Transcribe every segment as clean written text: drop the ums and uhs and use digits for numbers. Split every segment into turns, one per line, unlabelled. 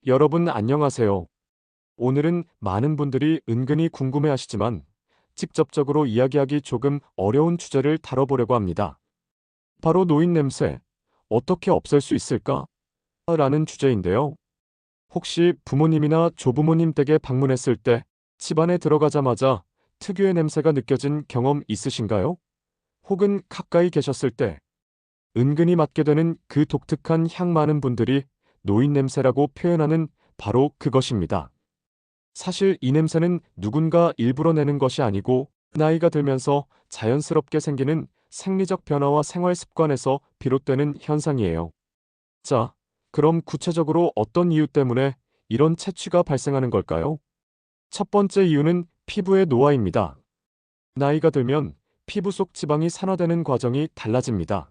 여러분 안녕하세요. 오늘은 많은 분들이 은근히 궁금해하시지만 직접적으로 이야기하기 조금 어려운 주제를 다뤄보려고 합니다. 바로 노인 냄새, 어떻게 없앨 수 있을까? 라는 주제인데요. 혹시 부모님이나 조부모님 댁에 방문했을 때 집안에 들어가자마자 특유의 냄새가 느껴진 경험 있으신가요? 혹은 가까이 계셨을 때 은근히 맡게 되는 그 독특한 향, 많은 분들이 노인 냄새라고 표현하는 바로 그것입니다. 사실 이 냄새는 누군가 일부러 내는 것이 아니고 나이가 들면서 자연스럽게 생기는 생리적 변화와 생활 습관에서 비롯되는 현상이에요. 자, 그럼 구체적으로 어떤 이유 때문에 이런 채취가 발생하는 걸까요? 첫 번째 이유는 피부의 노화입니다. 나이가 들면 피부 속 지방이 산화되는 과정이 달라집니다.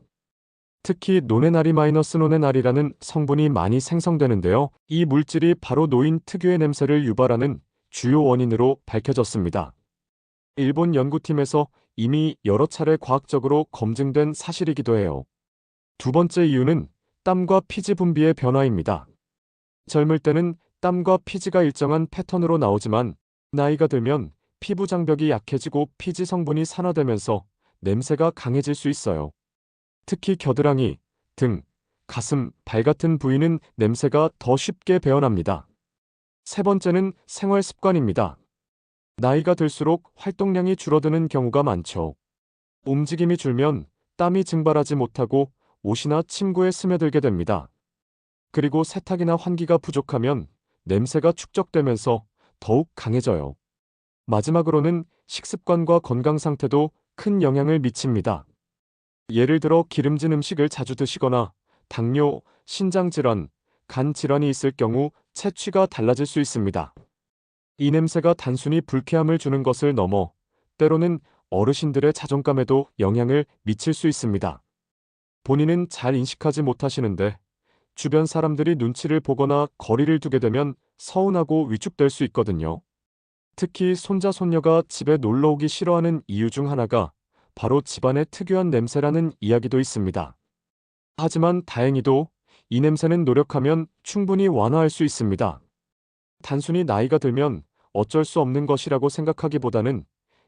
특히 노네나리마이너스 노네나리라는 성분이 많이 생성되는데요. 이 물질이 바로 노인 특유의 냄새를 유발하는 주요 원인으로 밝혀졌습니다. 일본 연구팀에서 이미 여러 차례 과학적으로 검증된 사실이기도 해요. 두 번째 이유는 땀과 피지 분비의 변화입니다. 젊을 때는 땀과 피지가 일정한 패턴으로 나오지만 나이가 들면 피부 장벽이 약해지고 피지 성분이 산화되면서 냄새가 강해질 수 있어요. 특히 겨드랑이, 등, 가슴, 발 같은 부위는 냄새가 더 쉽게 배어납니다. 세 번째는 생활 습관입니다. 나이가 들수록 활동량이 줄어드는 경우가 많죠. 움직임이 줄면 땀이 증발하지 못하고 옷이나 침구에 스며들게 됩니다. 그리고 세탁이나 환기가 부족하면 냄새가 축적되면서 더욱 강해져요. 마지막으로는 식습관과 건강 상태도 큰 영향을 미칩니다. 예를 들어 기름진 음식을 자주 드시거나 당뇨, 신장질환, 간 질환이 있을 경우 채취가 달라질 수 있습니다. 이 냄새가 단순히 불쾌함을 주는 것을 넘어 때로는 어르신들의 자존감에도 영향을 미칠 수 있습니다. 본인은 잘 인식하지 못하시는데 주변 사람들이 눈치를 보거나 거리를 두게 되면 서운하고 위축될 수 있거든요. 특히 손자, 손녀가 집에 놀러 오기 싫어하는 이유 중 하나가 바로 집안의 특유한 냄새라는 이야기도 있습니다. 하지만 다행히도 이 냄새는 노력하면 충분히 완화할 수 있습니다. 단순히 나이가 들면 어쩔 수 없는 것이라고 생각하기보다는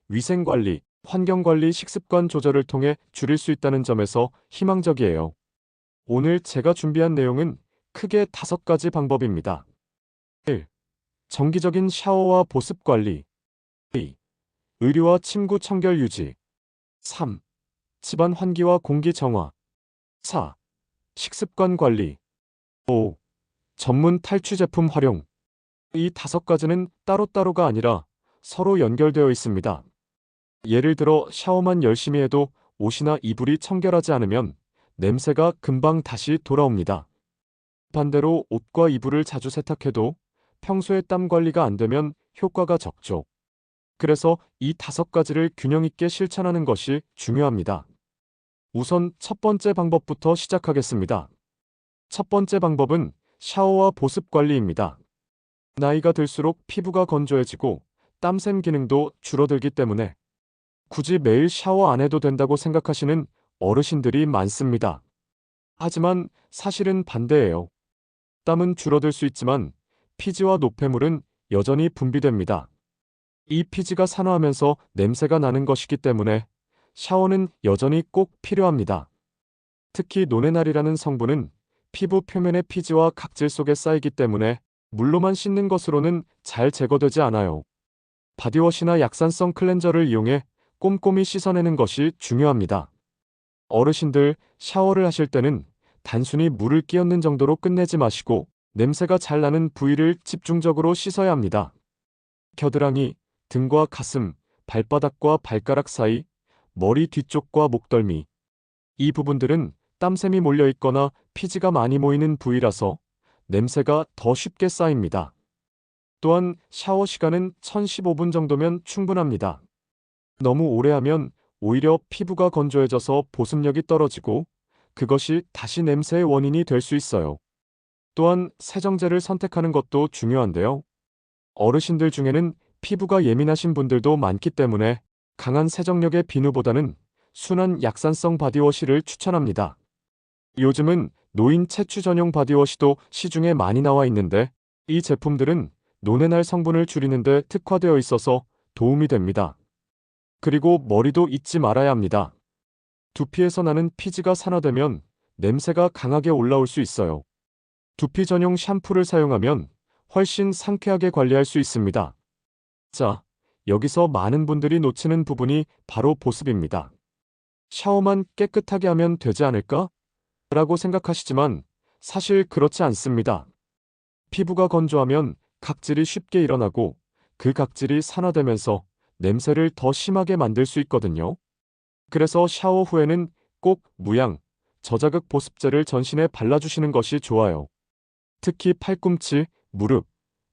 위생관리, 환경관리, 식습관 조절을 통해 줄일 수 있다는 점에서 희망적이에요. 오늘 제가 준비한 내용은 크게 5가지 방법입니다. 1. 정기적인 샤워와 보습 관리. 2. 의류와 침구 청결 유지. 3. 집안 환기와 공기 정화. 4. 식습관 관리. 5. 전문 탈취 제품 활용. 이 5가지는 따로따로가 아니라 서로 연결되어 있습니다. 예를 들어 샤워만 열심히 해도 옷이나 이불이 청결하지 않으면 냄새가 금방 다시 돌아옵니다. 반대로 옷과 이불을 자주 세탁해도 평소에 땀 관리가 안 되면 효과가 적죠. 그래서 이 5가지를 균형 있게 실천하는 것이 중요합니다. 우선 첫 번째 방법부터 시작하겠습니다. 첫 번째 방법은 샤워와 보습 관리입니다. 나이가 들수록 피부가 건조해지고 땀샘 기능도 줄어들기 때문에 굳이 매일 샤워 안 해도 된다고 생각하시는 어르신들이 많습니다. 하지만 사실은 반대예요. 땀은 줄어들 수 있지만 피지와 노폐물은 여전히 분비됩니다. 이 피지가 산화하면서 냄새가 나는 것이기 때문에 샤워는 여전히 꼭 필요합니다. 특히 노네날이라는 성분은 피부 표면의 피지와 각질 속에 쌓이기 때문에 물로만 씻는 것으로는 잘 제거되지 않아요. 바디워시나 약산성 클렌저를 이용해 꼼꼼히 씻어내는 것이 중요합니다. 어르신들, 샤워를 하실 때는 단순히 물을 끼얹는 정도로 끝내지 마시고 냄새가 잘 나는 부위를 집중적으로 씻어야 합니다. 겨드랑이, 등과 가슴, 발바닥과 발가락 사이, 머리 뒤쪽과 목덜미. 이 부분들은 땀샘이 몰려 있거나 피지가 많이 모이는 부위라서 냄새가 더 쉽게 쌓입니다. 또한 샤워 시간은 1015분 정도면 충분합니다. 너무 오래 하면 오히려 피부가 건조해져서 보습력이 떨어지고 그것이 다시 냄새의 원인이 될 수 있어요. 또한 세정제를 선택하는 것도 중요한데요. 어르신들 중에는 피부가 예민하신 분들도 많기 때문에 강한 세정력의 비누보다는 순한 약산성 바디워시를 추천합니다. 요즘은 노인 채취 전용 바디워시도 시중에 많이 나와 있는데 이 제품들은 노네날 성분을 줄이는데 특화되어 있어서 도움이 됩니다. 그리고 머리도 잊지 말아야 합니다. 두피에서 나는 피지가 산화되면 냄새가 강하게 올라올 수 있어요. 두피 전용 샴푸를 사용하면 훨씬 상쾌하게 관리할 수 있습니다. 자, 여기서 많은 분들이 놓치는 부분이 바로 보습입니다. 샤워만 깨끗하게 하면 되지 않을까? 라고 생각하시지만 사실 그렇지 않습니다. 피부가 건조하면 각질이 쉽게 일어나고 그 각질이 산화되면서 냄새를 더 심하게 만들 수 있거든요. 그래서 샤워 후에는 꼭 무향, 저자극 보습제를 전신에 발라주시는 것이 좋아요. 특히 팔꿈치, 무릎,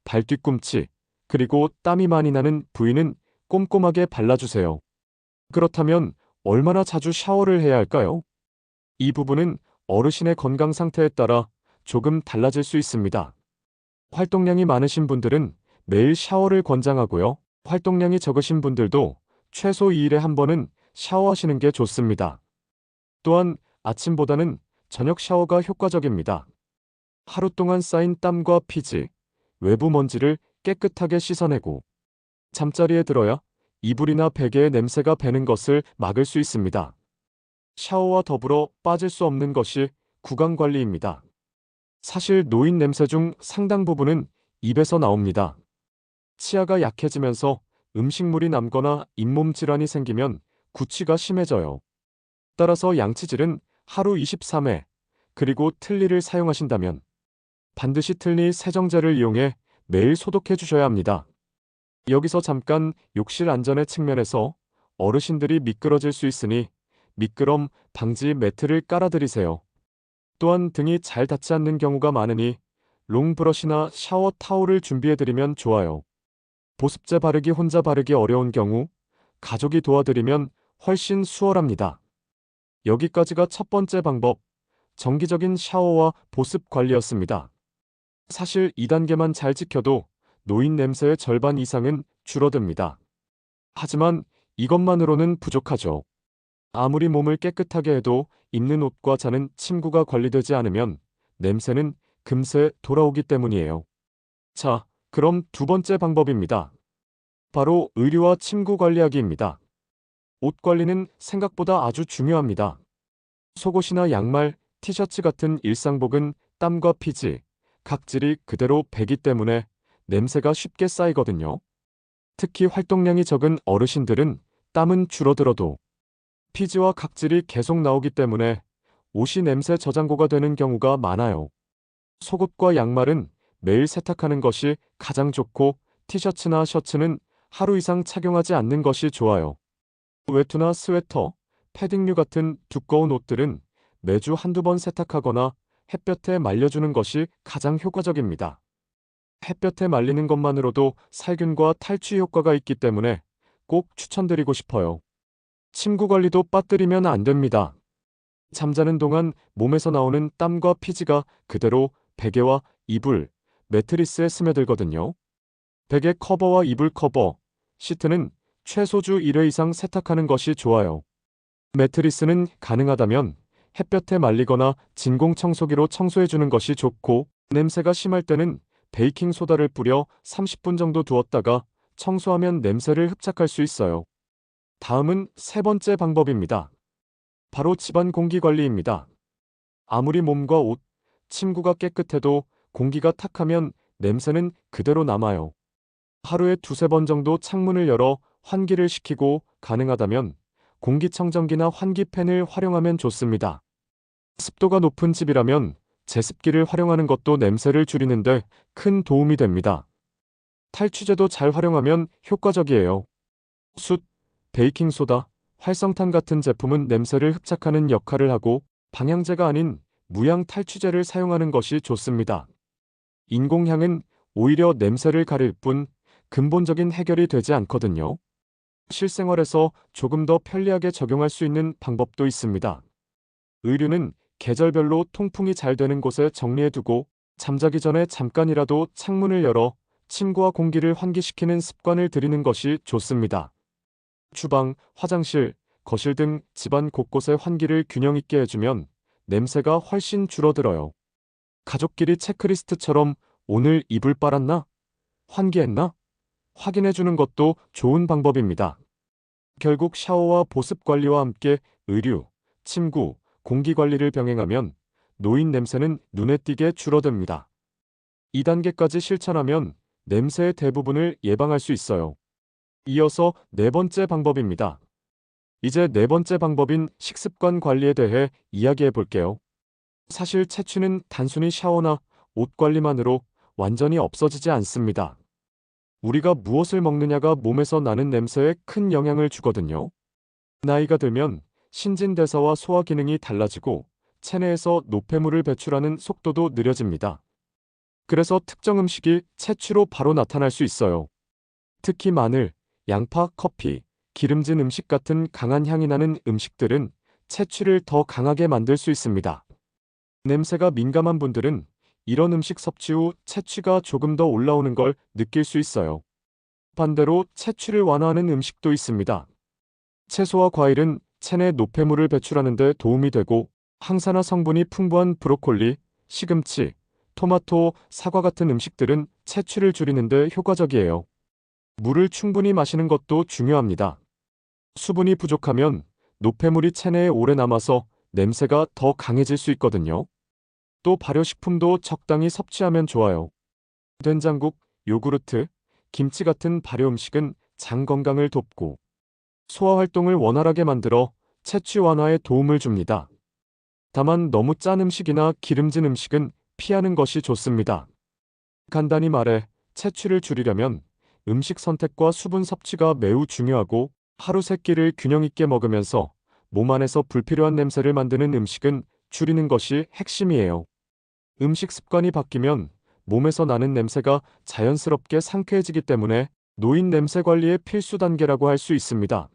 발 뒤꿈치, 그리고 땀이 많이 나는 부위는 꼼꼼하게 발라주세요. 그렇다면 얼마나 자주 샤워를 해야 할까요? 이 부분은 어르신의 건강 상태에 따라 조금 달라질 수 있습니다. 활동량이 많으신 분들은 매일 샤워를 권장하고요. 활동량이 적으신 분들도 최소 2일에 한 번은 샤워하시는 게 좋습니다. 또한 아침보다는 저녁 샤워가 효과적입니다. 하루 동안 쌓인 땀과 피지, 외부 먼지를 깨끗하게 씻어내고 잠자리에 들어야 이불이나 베개의 냄새가 배는 것을 막을 수 있습니다. 샤워와 더불어 빠질 수 없는 것이 구강 관리입니다. 사실 노인 냄새 중 상당 부분은 입에서 나옵니다. 치아가 약해지면서 음식물이 남거나 잇몸 질환이 생기면 구취가 심해져요. 따라서 양치질은 하루 23회, 그리고 틀니를 사용하신다면 반드시 틀니 세정제를 이용해 매일 소독해 주셔야 합니다. 여기서 잠깐 욕실 안전의 측면에서 어르신들이 미끄러질 수 있으니 미끄럼 방지 매트를 깔아드리세요. 또한 등이 잘 닿지 않는 경우가 많으니 롱브러시나 샤워 타올을 준비해드리면 좋아요. 보습제 바르기 혼자 바르기 어려운 경우 가족이 도와드리면 훨씬 수월합니다. 여기까지가 첫 번째 방법, 정기적인 샤워와 보습 관리였습니다. 사실 2단계만 잘 지켜도 노인 냄새의 절반 이상은 줄어듭니다. 하지만 이것만으로는 부족하죠. 아무리 몸을 깨끗하게 해도 입는 옷과 자는 침구가 관리되지 않으면 냄새는 금세 돌아오기 때문이에요. 자, 그럼 두 번째 방법입니다. 바로 의류와 침구 관리하기입니다. 옷 관리는 생각보다 아주 중요합니다. 속옷이나 양말, 티셔츠 같은 일상복은 땀과 피지, 각질이 그대로 배기 때문에 냄새가 쉽게 쌓이거든요. 특히 활동량이 적은 어르신들은 땀은 줄어들어도 피지와 각질이 계속 나오기 때문에 옷이 냄새 저장고가 되는 경우가 많아요. 속옷과 양말은 매일 세탁하는 것이 가장 좋고 티셔츠나 셔츠는 하루 이상 착용하지 않는 것이 좋아요. 외투나 스웨터, 패딩류 같은 두꺼운 옷들은 매주 한두 번 세탁하거나 햇볕에 말려주는 것이 가장 효과적입니다. 햇볕에 말리는 것만으로도 살균과 탈취 효과가 있기 때문에 꼭 추천드리고 싶어요. 침구 관리도 빠뜨리면 안 됩니다. 잠자는 동안 몸에서 나오는 땀과 피지가 그대로 베개와 이불, 매트리스에 스며들거든요. 베개 커버와 이불 커버, 시트는 최소 주 1회 이상 세탁하는 것이 좋아요. 매트리스는 가능하다면 햇볕에 말리거나 진공 청소기로 청소해주는 것이 좋고, 냄새가 심할 때는 베이킹 소다를 뿌려 30분 정도 두었다가 청소하면 냄새를 흡착할 수 있어요. 다음은 세 번째 방법입니다. 바로 집안 공기 관리입니다. 아무리 몸과 옷, 침구가 깨끗해도 공기가 탁하면 냄새는 그대로 남아요. 하루에 두세 번 정도 창문을 열어 환기를 시키고 가능하다면 공기청정기나 환기팬을 활용하면 좋습니다. 습도가 높은 집이라면 제습기를 활용하는 것도 냄새를 줄이는데 큰 도움이 됩니다. 탈취제도 잘 활용하면 효과적이에요. 숯, 베이킹소다, 활성탄 같은 제품은 냄새를 흡착하는 역할을 하고 방향제가 아닌 무향 탈취제를 사용하는 것이 좋습니다. 인공향은 오히려 냄새를 가릴 뿐 근본적인 해결이 되지 않거든요. 실생활에서 조금 더 편리하게 적용할 수 있는 방법도 있습니다. 의류는 계절별로 통풍이 잘 되는 곳에 정리해두고 잠자기 전에 잠깐이라도 창문을 열어 침구와 공기를 환기시키는 습관을 들이는 것이 좋습니다. 주방, 화장실, 거실 등 집안 곳곳의 환기를 균형 있게 해주면 냄새가 훨씬 줄어들어요. 가족끼리 체크리스트처럼 오늘 이불 빨았나? 환기했나? 확인해 주는 것도 좋은 방법입니다. 결국 샤워와 보습 관리와 함께 의류, 침구, 공기 관리를 병행하면 노인 냄새는 눈에 띄게 줄어듭니다. 2단계까지 실천하면 냄새의 대부분을 예방할 수 있어요. 이어서 네 번째 방법입니다. 이제 네 번째 방법인 식습관 관리에 대해 이야기해 볼게요. 사실 채취는 단순히 샤워나 옷 관리만으로 완전히 없어지지 않습니다. 우리가 무엇을 먹느냐가 몸에서 나는 냄새에 큰 영향을 주거든요. 나이가 들면 신진대사와 소화 기능이 달라지고 체내에서 노폐물을 배출하는 속도도 느려집니다. 그래서 특정 음식이 채취로 바로 나타날 수 있어요. 특히 마늘, 양파, 커피, 기름진 음식 같은 강한 향이 나는 음식들은 채취를 더 강하게 만들 수 있습니다. 냄새가 민감한 분들은 이런 음식 섭취 후 채취가 조금 더 올라오는 걸 느낄 수 있어요. 반대로 채취를 완화하는 음식도 있습니다. 채소와 과일은 체내 노폐물을 배출하는 데 도움이 되고 항산화 성분이 풍부한 브로콜리, 시금치, 토마토, 사과 같은 음식들은 채취를 줄이는 데 효과적이에요. 물을 충분히 마시는 것도 중요합니다. 수분이 부족하면 노폐물이 체내에 오래 남아서 냄새가 더 강해질 수 있거든요. 또 발효식품도 적당히 섭취하면 좋아요. 된장국, 요구르트, 김치 같은 발효 음식은 장 건강을 돕고 소화 활동을 원활하게 만들어 채취 완화에 도움을 줍니다. 다만 너무 짠 음식이나 기름진 음식은 피하는 것이 좋습니다. 간단히 말해 채취를 줄이려면 음식 선택과 수분 섭취가 매우 중요하고 하루 세 끼를 균형 있게 먹으면서 몸 안에서 불필요한 냄새를 만드는 음식은 줄이는 것이 핵심이에요. 음식 습관이 바뀌면 몸에서 나는 냄새가 자연스럽게 상쾌해지기 때문에 노인 냄새 관리의 필수 단계라고 할 수 있습니다.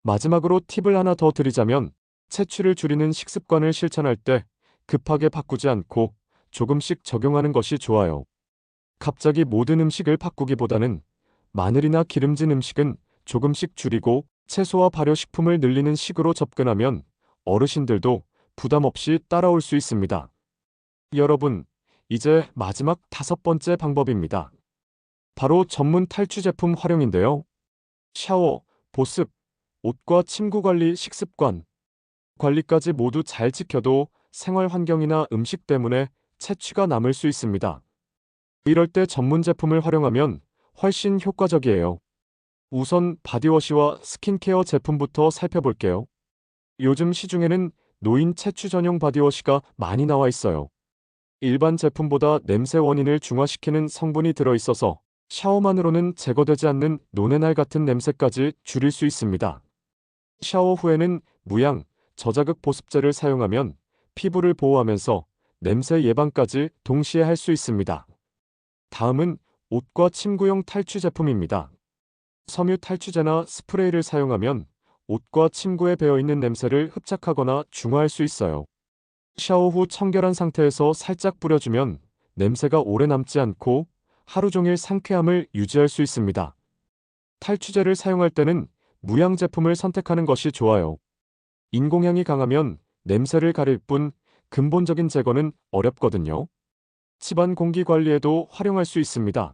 마지막으로 팁을 하나 더 드리자면 채취를 줄이는 식습관을 실천할 때 급하게 바꾸지 않고 조금씩 적용하는 것이 좋아요. 갑자기 모든 음식을 바꾸기보다는 마늘이나 기름진 음식은 조금씩 줄이고 채소와 발효식품을 늘리는 식으로 접근하면 어르신들도 부담 없이 따라올 수 있습니다. 여러분, 이제 마지막 다섯 번째 방법입니다. 바로 전문 탈취 제품 활용인데요. 샤워, 보습, 옷과 침구 관리, 식습관, 관리까지 모두 잘 지켜도 생활 환경이나 음식 때문에 채취가 남을 수 있습니다. 이럴 때 전문 제품을 활용하면 훨씬 효과적이에요. 우선 바디워시와 스킨케어 제품부터 살펴볼게요. 요즘 시중에는 노인 채취 전용 바디워시가 많이 나와 있어요. 일반 제품보다 냄새 원인을 중화시키는 성분이 들어있어서 샤워만으로는 제거되지 않는 노네날 같은 냄새까지 줄일 수 있습니다. 샤워 후에는 무향, 저자극 보습제를 사용하면 피부를 보호하면서 냄새 예방까지 동시에 할 수 있습니다. 다음은 옷과 침구용 탈취 제품입니다. 섬유 탈취제나 스프레이를 사용하면 옷과 침구에 배어있는 냄새를 흡착하거나 중화할 수 있어요. 샤워 후 청결한 상태에서 살짝 뿌려주면 냄새가 오래 남지 않고 하루 종일 상쾌함을 유지할 수 있습니다. 탈취제를 사용할 때는 무향 제품을 선택하는 것이 좋아요. 인공향이 강하면 냄새를 가릴 뿐 근본적인 제거는 어렵거든요. 집안 공기 관리에도 활용할 수 있습니다.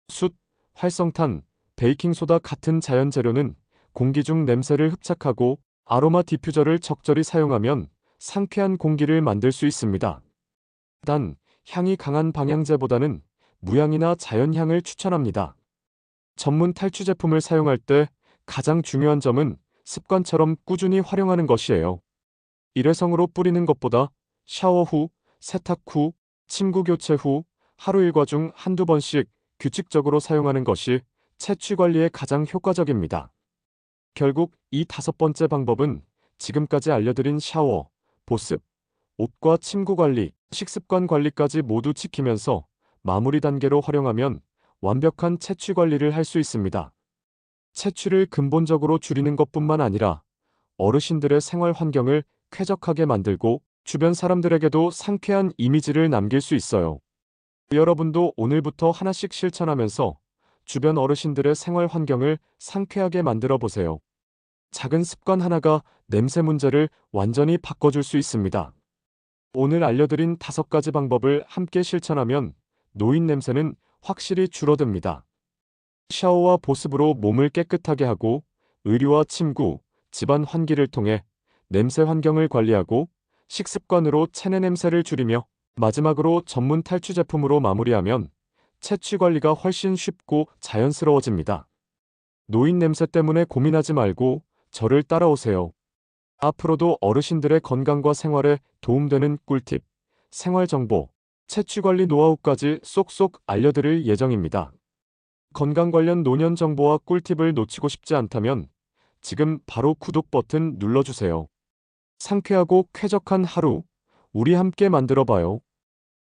숯, 활성탄, 베이킹소다 같은 자연 재료는 공기 중 냄새를 흡착하고 아로마 디퓨저를 적절히 사용하면 상쾌한 공기를 만들 수 있습니다. 단, 향이 강한 방향제보다는 무향이나 자연향을 추천합니다. 전문 탈취 제품을 사용할 때 가장 중요한 점은 습관처럼 꾸준히 활용하는 것이에요. 일회성으로 뿌리는 것보다 샤워 후, 세탁 후, 침구 교체 후 하루 일과 중 한두 번씩 규칙적으로 사용하는 것이 채취 관리에 가장 효과적입니다. 결국 이 다섯 번째 방법은 지금까지 알려드린 샤워, 보습, 옷과 침구 관리, 식습관 관리까지 모두 지키면서 마무리 단계로 활용하면 완벽한 채취 관리를 할 수 있습니다. 채취를 근본적으로 줄이는 것뿐만 아니라 어르신들의 생활 환경을 쾌적하게 만들고 주변 사람들에게도 상쾌한 이미지를 남길 수 있어요. 여러분도 오늘부터 하나씩 실천하면서 주변 어르신들의 생활 환경을 상쾌하게 만들어 보세요. 작은 습관 하나가 냄새 문제를 완전히 바꿔줄 수 있습니다. 오늘 알려드린 5가지 방법을 함께 실천하면 노인 냄새는 확실히 줄어듭니다. 샤워와 보습으로 몸을 깨끗하게 하고 의류와 침구, 집안 환기를 통해 냄새 환경을 관리하고 식습관으로 체내 냄새를 줄이며 마지막으로 전문 탈취 제품으로 마무리하면 채취 관리가 훨씬 쉽고 자연스러워집니다. 노인 냄새 때문에 고민하지 말고 저를 따라오세요. 앞으로도 어르신들의 건강과 생활에 도움되는 꿀팁, 생활 정보, 채취 관리 노하우까지 쏙쏙 알려드릴 예정입니다. 건강 관련 노년 정보와 꿀팁을 놓치고 싶지 않다면 지금 바로 구독 버튼 눌러주세요. 상쾌하고 쾌적한 하루, 우리 함께 만들어봐요.